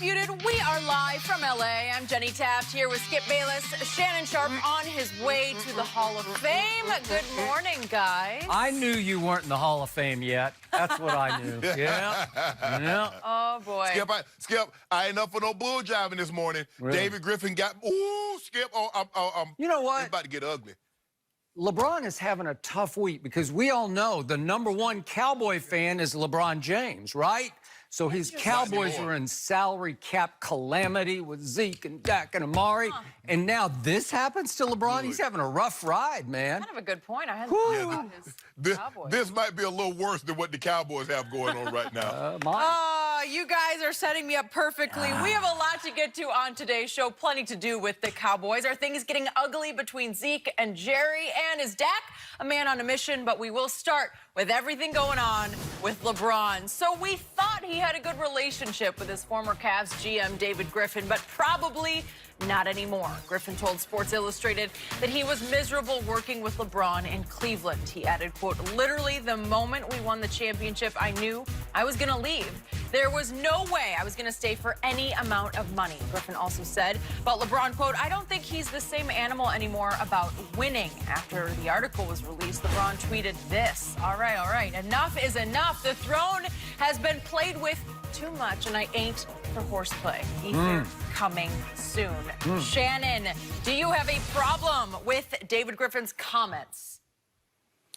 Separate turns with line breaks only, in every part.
Undisputed, we are live from LA. I'm Jenny Taft here with Skip Bayless, Shannon SHOCKED on his way to the Hall of Fame. Good morning, guys.
I knew you weren't in the Hall of Fame yet. That's what I knew. Yeah.
Oh, boy.
Skip, I ain't up for no bull jiving this morning.
Really?
David Griffin got, Skip,
You know what?
It's about to get ugly.
LeBron is having a tough week because we all know the #1 Cowboy fan is LeBron James, right? So his Cowboys are in salary cap calamity with Zeke and Dak and Amari. And now this happens to LeBron? He's having a rough ride, man.
Kind of a good point. I hadn't thought about his Cowboys.
This might be a little worse than what the Cowboys have going on right now.
You guys are setting me up perfectly. We have a lot to get to on today's show. Plenty to do with the Cowboys. Are things getting ugly between Zeke and Jerry? And is Dak a man on a mission? But we will start with everything going on with LeBron. So we thought he had a good relationship with his former Cavs GM, David Griffin, but probably not anymore. Griffin told Sports Illustrated that he was miserable working with LeBron in Cleveland. He added, quote, "Literally the moment we won the championship, I knew I was going to leave. There was no way I was going to stay for any amount of money." Griffin also said about LeBron, quote, "I don't think he's the same animal anymore about winning." After the article was released, LeBron tweeted this. All right. Enough is enough. The throne has been played with too much, and I ain't for horseplay. Ether coming soon. Shannon, do you have a problem with David Griffin's comments?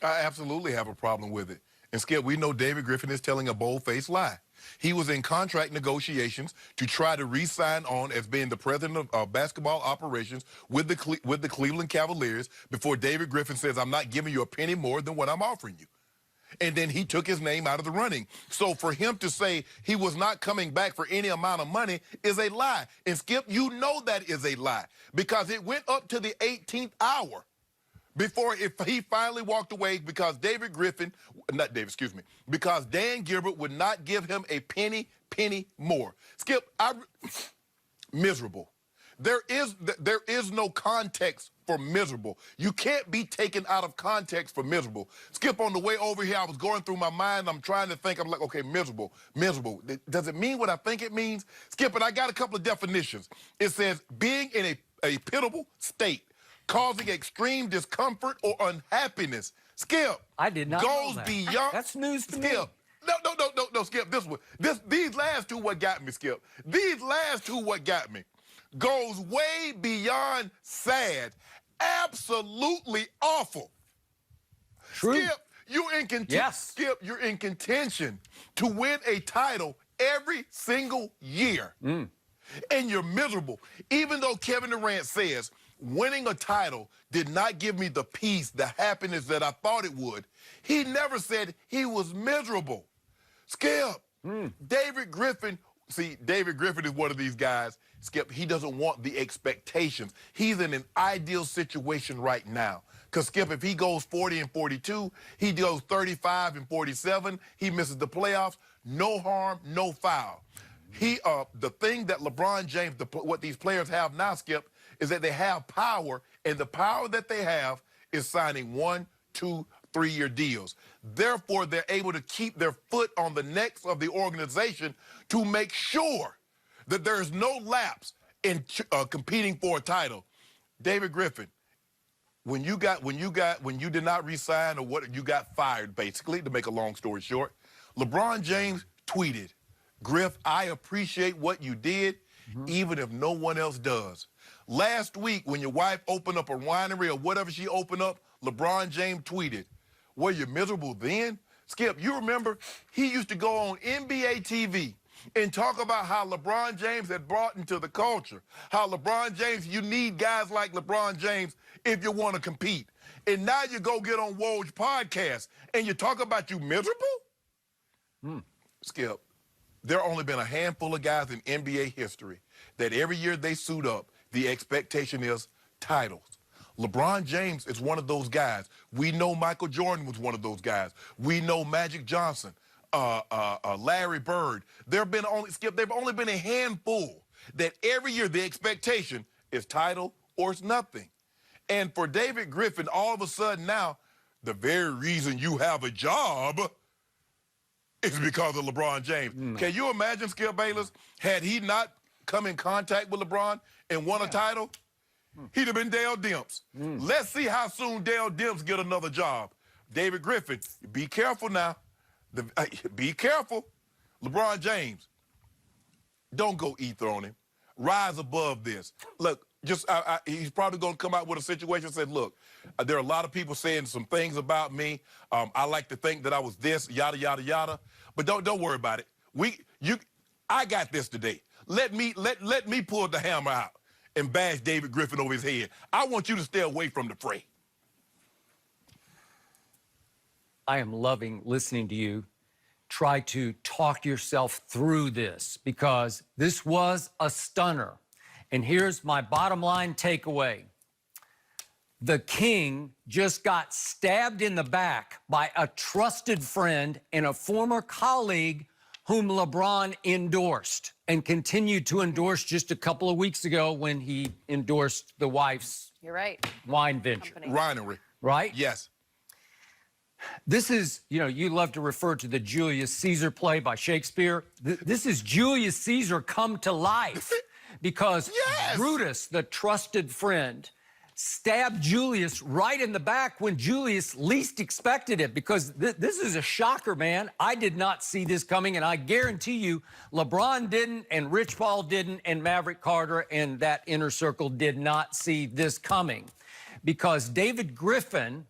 I absolutely have a problem with it. And Skip, we know David Griffin is telling a bold-faced lie. He was in contract negotiations to try to re-sign on as being the president of basketball operations with the Cleveland Cavaliers before David Griffin says, "I'm not giving you a penny more than what I'm offering you." And then he took his name out of the running. So for him to say he was not coming back for any amount of money is a lie. And Skip, you know that is a lie because it went up to the 18th hour before he finally walked away because because Dan Gilbert would not give him a penny more. Skip, miserable. There is no context for miserable. You can't be taken out of context for miserable. Skip, on the way over here, I was going through my mind. I'm trying to think. I'm like, okay, miserable. Does it mean what I think it means? Skip, and I got a couple of definitions. It says being in a pitiable state, causing extreme discomfort or unhappiness. Skip,
I did not know that.
Beyond.
That's news to me.
No, Skip. These last two what got me, Skip. These last two what got me goes way beyond sad. Absolutely awful.
True.
Skip, you're in contention.
Yes.
Skip, you're in contention to win a title every single year. And you're miserable. Even though Kevin Durant says winning a title did not give me the peace, the happiness that I thought it would, he never said he was miserable. Skip, David Griffin, see, David Griffin is one of these guys, Skip, he doesn't want the expectations. He's in an ideal situation right now. Because, Skip, if he goes 40 and 42, he goes 35 and 47, he misses the playoffs, no harm, no foul. The thing that LeBron James, what these players have now, Skip, is that they have power, and the power that they have is signing 1, 2, 3-year deals. Therefore, they're able to keep their foot on the necks of the organization to make sure that there is no lapse in competing for a title. David Griffin, when you did not resign or what you got fired, basically, to make a long story short, LeBron James tweeted, "Griff, I appreciate what you did, even if no one else does." Last week, when your wife opened up a winery or whatever she opened up, LeBron James tweeted, "Were you miserable then?" Skip, you remember he used to go on NBA TV and talk about how LeBron James had brought into the culture, how LeBron James, you need guys like LeBron James if you want to compete. And now you go get on Woj podcast and you talk about you miserable? Skip, there have only been a handful of guys in NBA history that every year they suit up, the expectation is titles. LeBron James is one of those guys. We know Michael Jordan was one of those guys. We know Magic Johnson, Larry Bird. They've only been a handful that every year the expectation is title or it's nothing. And for David Griffin, all of a sudden now, the very reason you have a job is because of LeBron James. Can you imagine, Skip Bayless, had he not come in contact with LeBron and won a title, he'd have been Dale Demps. Let's see how soon Dale Demps get another job. David Griffin, be careful now. Be careful. LeBron James, don't go ether on him. Rise above this. Look, he's probably going to come out with a situation and say, look, there are a lot of people saying some things about me. I like to think that I was this, yada, yada, yada. But don't worry about it. I got this today. Let me pull the hammer out and bash David Griffin over his head. I want you to stay away from the fray.
I am loving listening to you try to talk yourself through this, because this was a stunner. And here's my bottom line takeaway. The King just got stabbed in the back by a trusted friend and a former colleague whom LeBron endorsed and continued to endorse just a couple of weeks ago when he endorsed the wife's
You're right.
wine venture.
Winery.
Right?
Yes.
This is, you love to refer to the Julius Caesar play by Shakespeare. This is Julius Caesar come to life because Brutus, the trusted friend, stabbed Julius right in the back when Julius least expected it, because this is a shocker, man. I did not see this coming, and I guarantee you LeBron didn't, and Rich Paul didn't, and Maverick Carter and that inner circle did not see this coming, because David Griffin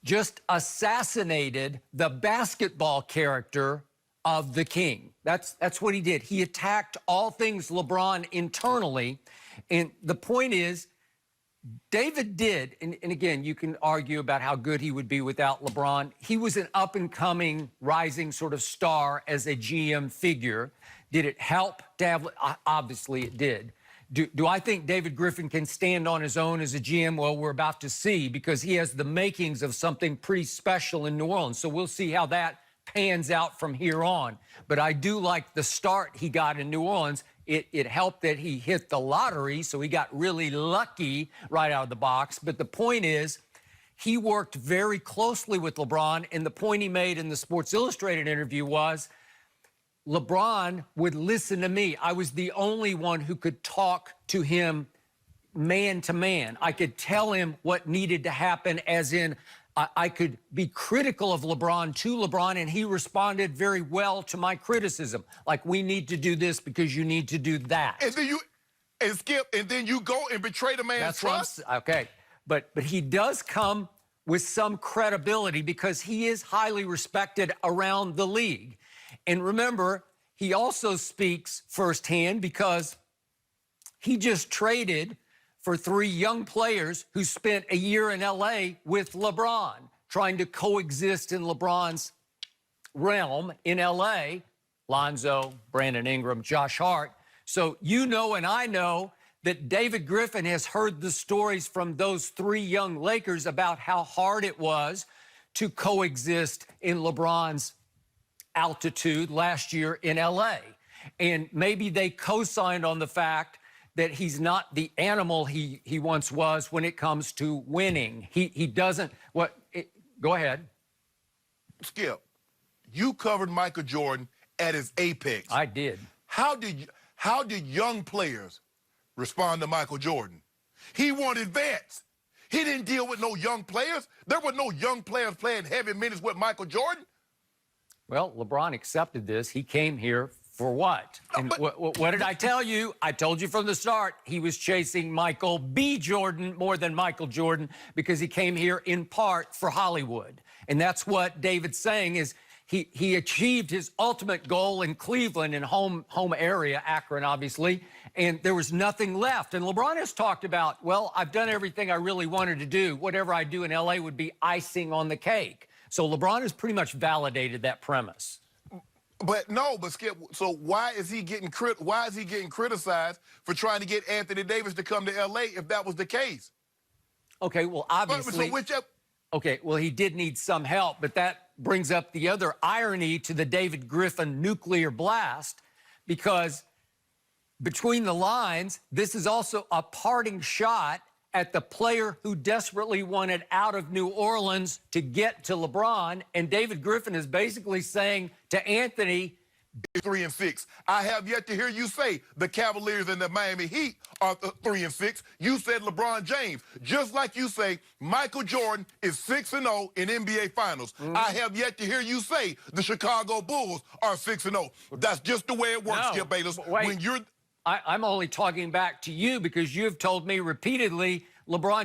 just assassinated the basketball character of the King. That's what he did. He attacked all things LeBron internally. And the point is, David did, and again, you can argue about how good he would be without LeBron. He was an up-and-coming, rising sort of star as a GM figure. Did it help to have? Obviously, it did. Do I think David Griffin can stand on his own as a GM? Well, we're about to see, because he has the makings of something pretty special in New Orleans. So we'll see how that pans out from here on. But I do like the start he got in New Orleans. It helped that he hit the lottery, so he got really lucky right out of the box. But the point is, he worked very closely with LeBron, and the point he made in the Sports Illustrated interview was, LeBron would listen to me. I was the only one who could talk to him man to man. I could tell him what needed to happen, as in I could be critical of LeBron to LeBron, and he responded very well to my criticism. Like, we need to do this because you need to do that.
And then Skip, and then you go and betray the man's trust?
Okay. But he does come with some credibility because he is highly respected around the league. And remember, he also speaks firsthand because he just traded for 3 young players who spent a year in L.A. with LeBron, trying to coexist in LeBron's realm in L.A. Lonzo, Brandon Ingram, Josh Hart. So and I know that David Griffin has heard the stories from those 3 young Lakers about how hard it was to coexist in LeBron's altitude last year in L.A. And maybe they co-signed on the fact that he's not the animal he once was when it comes to winning. He doesn't. Go ahead.
Skip, you covered Michael Jordan at his apex.
I did.
How did young players respond to Michael Jordan? He wanted vets. He didn't deal with no young players. There were no young players playing heavy minutes with Michael Jordan. Well,
LeBron accepted this. He came here for what? And what did I tell you? I told you from the start he was chasing Michael B. Jordan more than Michael Jordan, because he came here in part for Hollywood. And that's what David's saying is he achieved his ultimate goal in Cleveland, in home area, Akron, obviously, and there was nothing left. And LeBron has talked about, well, I've done everything I really wanted to do. Whatever I do in L.A. would be icing on the cake. So LeBron has pretty much validated that premise.
But Skip, so why is he getting criticized for trying to get Anthony Davis to come to L.A. if that was the case?
Okay, well, obviously. Okay, well, he did need some help, but that brings up the other irony to the David Griffin nuclear blast, because between the lines, this is also a parting shot at the player who desperately wanted out of New Orleans to get to LeBron. And David Griffin is basically saying to Anthony,
3-6. I have yet to hear you say the Cavaliers and the Miami Heat are 3-6. You said LeBron James. Just like you say Michael Jordan is 6-0 in NBA Finals. I have yet to hear you say the Chicago Bulls are 6-0. That's just the way it works,
No,
Skip Bayless.
wait.
When you're
I'm only talking back to you because you've told me repeatedly LeBron